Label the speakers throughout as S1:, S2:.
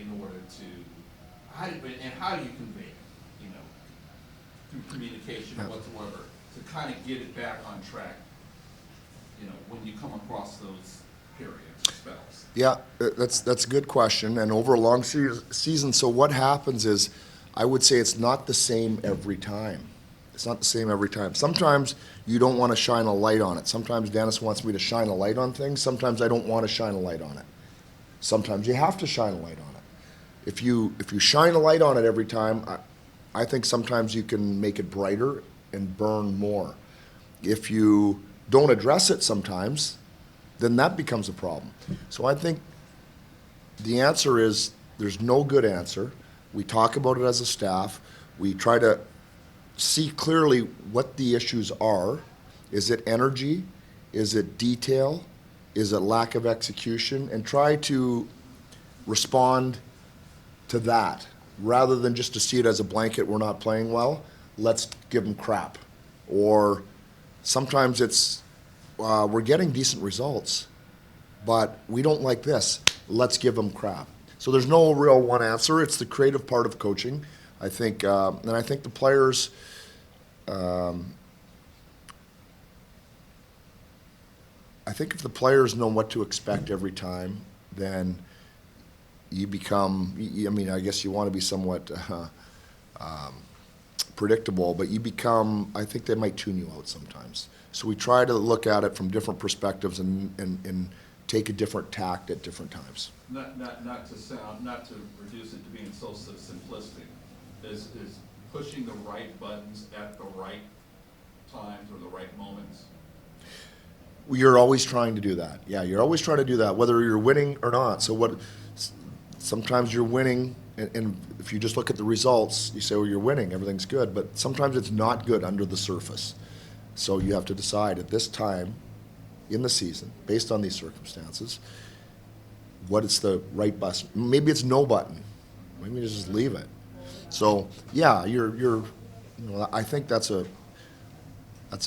S1: in order to, how do you convey it, through communication or whatsoever, to kind of get it back on track, when you come across those periods, spells?
S2: Yeah, that's a good question. And over a long season, so what happens is, I would say it's not the same every time. It's not the same every time. Sometimes you don't want to shine a light on it. Sometimes Dennis wants me to shine a light on things. Sometimes I don't want to shine a light on it. Sometimes you have to shine a light on it. If you shine a light on it every time, I think sometimes you can make it brighter and burn more. If you don't address it sometimes, then that becomes a problem. So I think the answer is there's no good answer. We talk about it as a staff. We try to see clearly what the issues are. Is it energy? Is it detail? Is it lack of execution? And try to respond to that rather than just to see it as a blanket, we're not playing well, let's give them crap. Or sometimes it's, we're getting decent results, but we don't like this, let's give them crap. So there's no real one answer. It's the creative part of coaching, I think, and I think the players, I think if the players know what to expect every time, then you become, I mean, I guess you want to be somewhat predictable, but you become, I think they might tune you out sometimes. So we try to look at it from different perspectives and take a different tact at different times.
S1: Not to reduce it to being so simplistic, is pushing the right buttons at the right times or the right moments.
S2: You're always trying to do that. Yeah, you're always trying to do that, whether you're winning or not. So sometimes you're winning, and if you just look at the results, you say, well, you're winning, everything's good. But sometimes it's not good under the surface. So you have to decide at this time in the season, based on these circumstances, what is the right button. Maybe it's no button. Maybe you just leave it. So yeah, I think that's a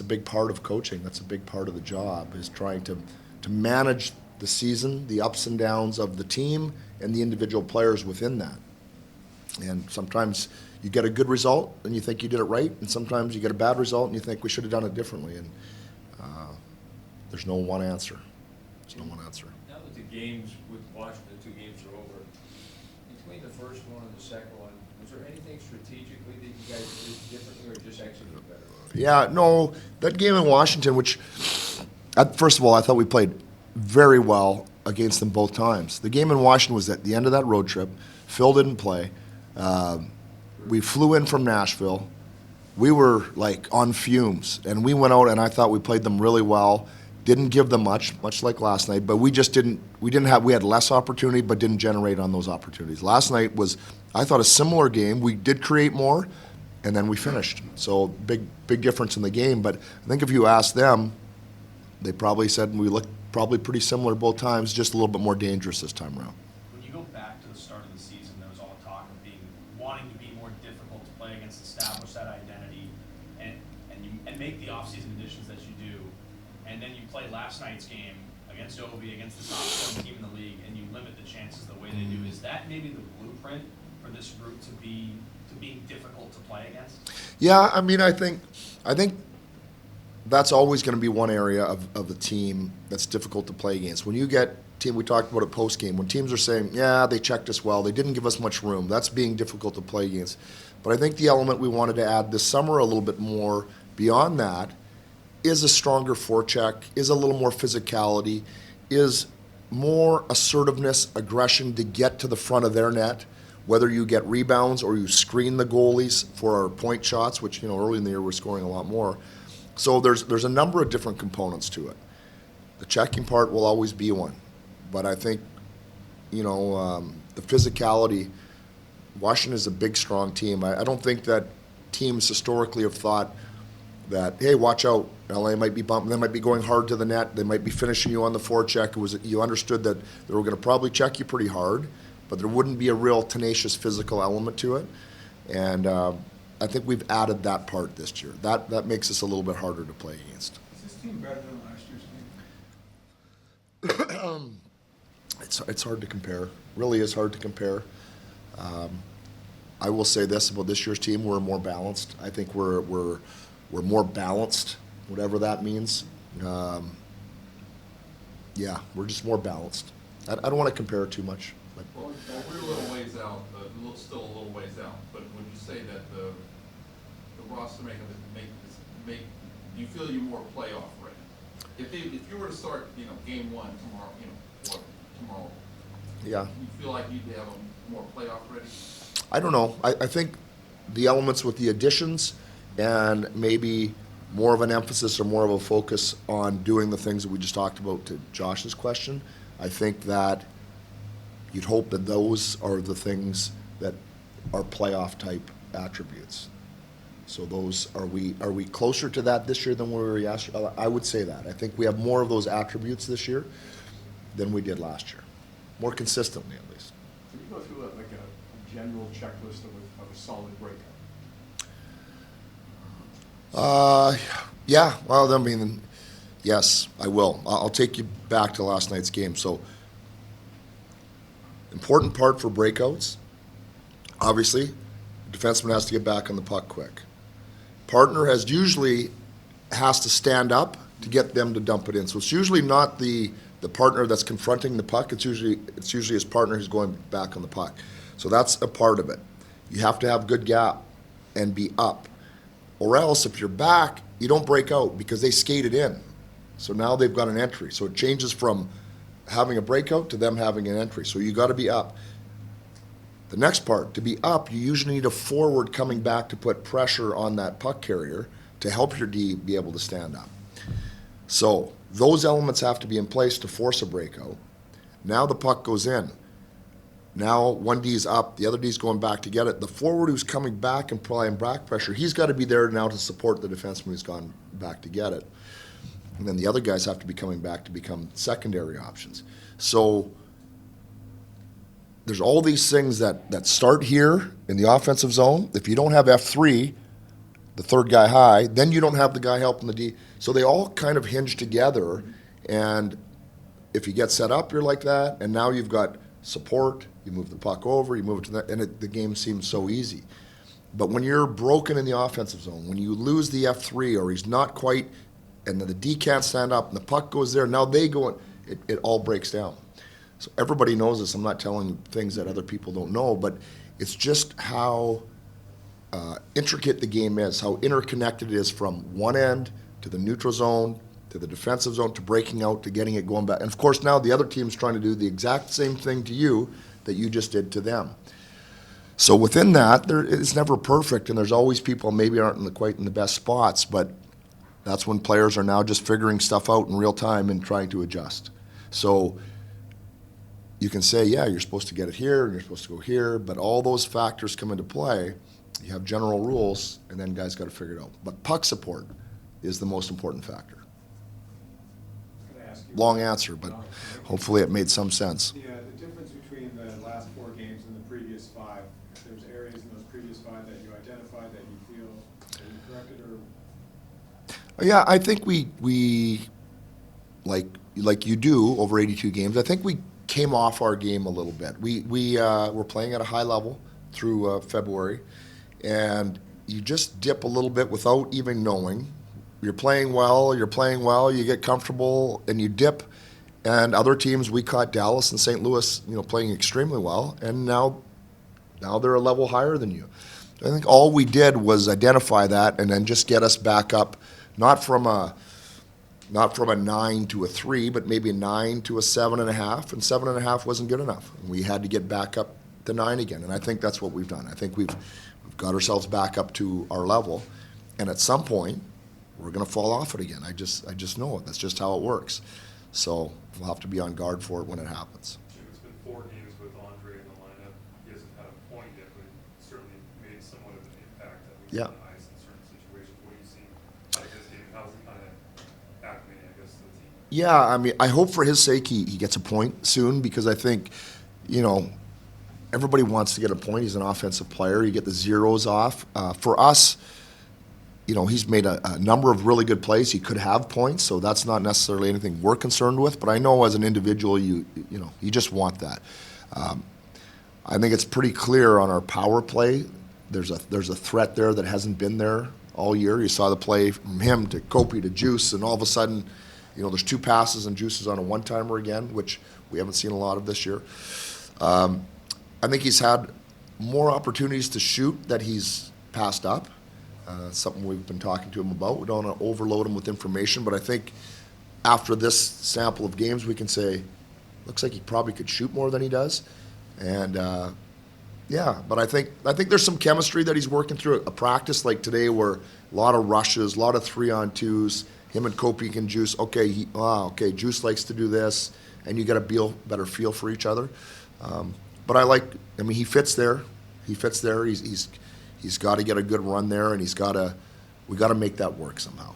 S2: big part of coaching. That's a big part of the job, is trying to manage the season, the ups and downs of the team and the individual players within that. And sometimes you get a good result and you think you did it right, and sometimes you get a bad result and you think we should have done it differently. And there's no one answer. There's no one answer.
S3: Now that the games with Washington, the 2 games are over, between the first one and the second one, was there anything strategically that you guys did differently or just executed better?
S2: Yeah, no, that game in Washington, which, first of all, I thought we played very well against them both times. The game in Washington was at the end of that road trip. Phil didn't play. We flew in from Nashville. We were like on fumes, and we went out and I thought we played them really well. Didn't give them much like last night, but we had less opportunity but didn't generate on those opportunities. Last night was, I thought, a similar game. We did create more, and then we finished. So big difference in the game. But I think if you ask them, they probably said we looked probably pretty similar both times, just a little bit more dangerous this time around.
S4: When you go back to the start of the season, there was all talk of wanting to be more difficult to play against, establish that identity, and make the offseason additions that you do. And then you play last night's game against Ovi, against the top scoring team in the league, and you limit the chances the way they do. Is that maybe the blueprint for this group to being difficult to play against?
S2: Yeah, I mean, I think that's always going to be one area of the team that's difficult to play against. When you get team, we talked about it post game, when teams are saying, yeah, they checked us well, they didn't give us much room, that's being difficult to play against. But I think the element we wanted to add this summer a little bit more beyond that is a stronger forecheck, is a little more physicality, is more assertiveness, aggression to get to the front of their net, whether you get rebounds or you screen the goalies for our point shots, which, early in the year we're scoring a lot more. So there's a number of different components to it. The checking part will always be one, but I think, the physicality, Washington is a big, strong team. I don't think that teams historically have thought that, hey, watch out, LA might be bumping, they might be going hard to the net, they might be finishing you on the forecheck. You understood that they were going to probably check you pretty hard, but there wouldn't be a real tenacious physical element to it. And I think we've added that part this year. That makes us a little bit harder to play against.
S5: Is this team better than last year's team?
S2: It's hard to compare. Really is hard to compare. I will say this about this year's team: we're more balanced. I think we're more balanced, whatever that means. Yeah, we're just more balanced. I don't want to compare too much, but
S1: Well, we're a little ways out, still a little ways out, but would you say that the roster do you feel you're more playoff ready? If you were to start, game one tomorrow, tomorrow,
S2: yeah.
S1: you feel like you'd have a more playoff ready?
S2: I don't know. I think the elements with the additions and maybe more of an emphasis or more of a focus on doing the things that we just talked about to Josh's question, I think that you'd hope that those are the things that are playoff type attributes. So are we closer to that this year than we were yesterday? I would say that. I think we have more of those attributes this year than we did last year. More consistently, at least.
S5: Can you go through a general checklist of a solid breakup?
S2: Yeah, well, I mean, yes, I will. I'll take you back to last night's game. So, important part for breakouts, obviously, the defenseman has to get back on the puck quick. Partner has to stand up to get them to dump it in. So it's usually not the partner that's confronting the puck. It's usually his partner who's going back on the puck. So that's a part of it. You have to have good gap and be up. Or else, if you're back, you don't break out because they skated in. So now they've got an entry. So it changes from having a breakout to them having an entry. So you got to be up. The next part, to be up, you usually need a forward coming back to put pressure on that puck carrier to help your D be able to stand up. So those elements have to be in place to force a breakout. Now the puck goes in. Now one D is up, the other D is going back to get it. The forward who's coming back and applying back pressure, he's got to be there now to support the defenseman who's gone back to get it. And then the other guys have to be coming back to become secondary options. So there's all these things that start here in the offensive zone. If you don't have F3, the third guy high, then you don't have the guy helping the D. So they all kind of hinge together. And if you get set up, you're like that. And now you've got support. You move the puck over, you move it to that, and the game seems so easy. But when you're broken in the offensive zone, when you lose the F3 or he's not quite, and the D can't stand up, and the puck goes there, now they go, it all breaks down. So everybody knows this. I'm not telling you things that other people don't know, but it's just how intricate the game is, how interconnected it is from one end to the neutral zone, to the defensive zone, to breaking out, to getting it going back. And of course now the other team's trying to do the exact same thing to you that you just did to them. So within that, it's never perfect, and there's always people maybe aren't quite in the best spots, but that's when players are now just figuring stuff out in real time and trying to adjust. So you can say, yeah, you're supposed to get it here, and you're supposed to go here, but all those factors come into play. You have general rules, and then guys got to figure it out. But puck support is the most important factor.
S5: Can I ask you?
S2: Long answer, but hopefully it made some sense.
S5: The difference between the last 4 games and the previous 5, if there's areas in those previous 5 that you identified that you feel that you corrected or?
S2: Yeah, I think we like you do over 82 games. I think we came off our game a little bit. We were playing at a high level through February, and you just dip a little bit without even knowing. You're playing well, you get comfortable, and you dip. And other teams, we caught Dallas and St. Louis, playing extremely well, and now they're a level higher than you. I think all we did was identify that and then just get us back up, not from a 9 to a 3, but maybe a 9 to a 7.5, and 7.5 wasn't good enough. We had to get back up to 9 again, and I think that's what we've done. I think we've got ourselves back up to our level, and at some point, we're going to fall off it again. I just know it. That's just how it works. So we'll have to be on guard for it when it happens.
S6: Jim, it's been 4 games with Andre in the lineup. He hasn't had a point yet, but certainly made somewhat of an impact at least
S2: Yeah.
S6: on the ice in certain situations. What do you see out of his game? How's he kind of acclimating, I guess, to the team?
S2: Yeah, I mean, I hope for his sake he gets a point soon, because I think, everybody wants to get a point. He's an offensive player. You get the zeros off. For us, he's made a number of really good plays. He could have points, so that's not necessarily anything we're concerned with. But I know as an individual, you just want that. I think it's pretty clear on our power play. There's a threat there that hasn't been there all year. You saw the play from him to Kopi to Juice, and all of a sudden, there's 2 passes and Juice is on a one-timer again, which we haven't seen a lot of this year. I think he's had more opportunities to shoot that he's passed up. Something we've been talking to him about. We don't want to overload him with information, but I think after this sample of games, we can say, looks like he probably could shoot more than he does. And but I think there's some chemistry that he's working through. A practice like today where a lot of rushes, a lot of 3-on-2s, him and Kopi can Juice. Okay, Juice likes to do this, and you got a better feel for each other. But he fits there. He fits there. He's got to get a good run there, and we got to make that work somehow.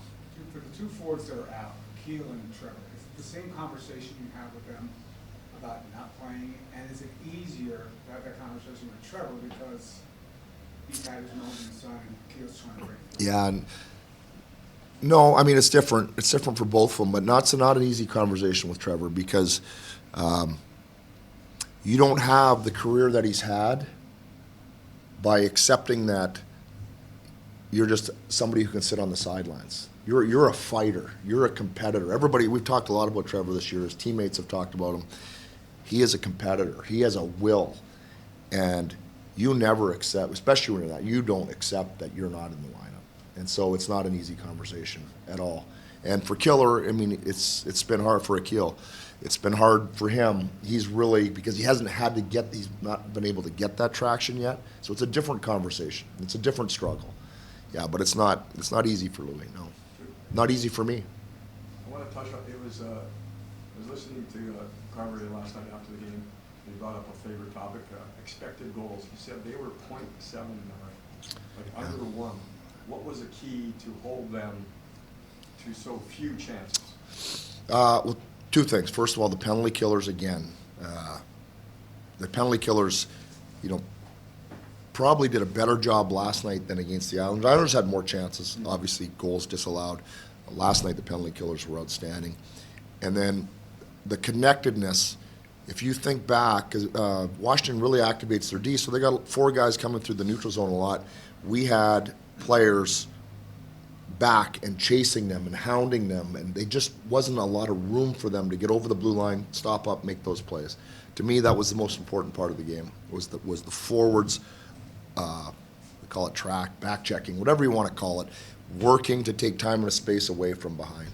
S7: For the 2 forwards that are out, Keel and Trevor, is it the same conversation you have with them about not playing? And is it easier to have that conversation with Trevor because he's had his moment in the sun and Keel's trying to break through?
S2: Yeah. No, it's different. It's different for both of them, but not an easy conversation with Trevor because you don't have the career that he's had by accepting that you're just somebody who can sit on the sidelines. You're a fighter. You're a competitor. We've talked a lot about Trevor this year. His teammates have talked about him. He is a competitor. He has a will. And you never accept, especially when you're not, you don't accept that you're not in the lineup. And so it's not an easy conversation at all. And for Killer, it's been hard for Akil. It's been hard for him. He's really, because he's not been able to get that traction yet. So it's a different conversation. It's a different struggle. Yeah, but it's not easy for Louis, no. Not easy for me.
S8: I want to touch on, I was listening to Carver last night after the game. He brought up a favorite topic, expected goals. He said they were .79, like under 1. What was the key to hold them to so few chances?
S2: Well, 2 things. First of all, the penalty killers again. The penalty killers, probably did a better job last night than against the Islanders. The Islanders had more chances, obviously goals disallowed. Last night the penalty killers were outstanding. And then the connectedness, if you think back, because Washington really activates their D, so they got 4 guys coming through the neutral zone a lot. We had players back and chasing them and hounding them, and they just wasn't a lot of room for them to get over the blue line, stop up, make those plays. To me, that was the most important part of the game, was the forwards, we call it track, back checking, whatever you want to call it, working to take time and space away from behind.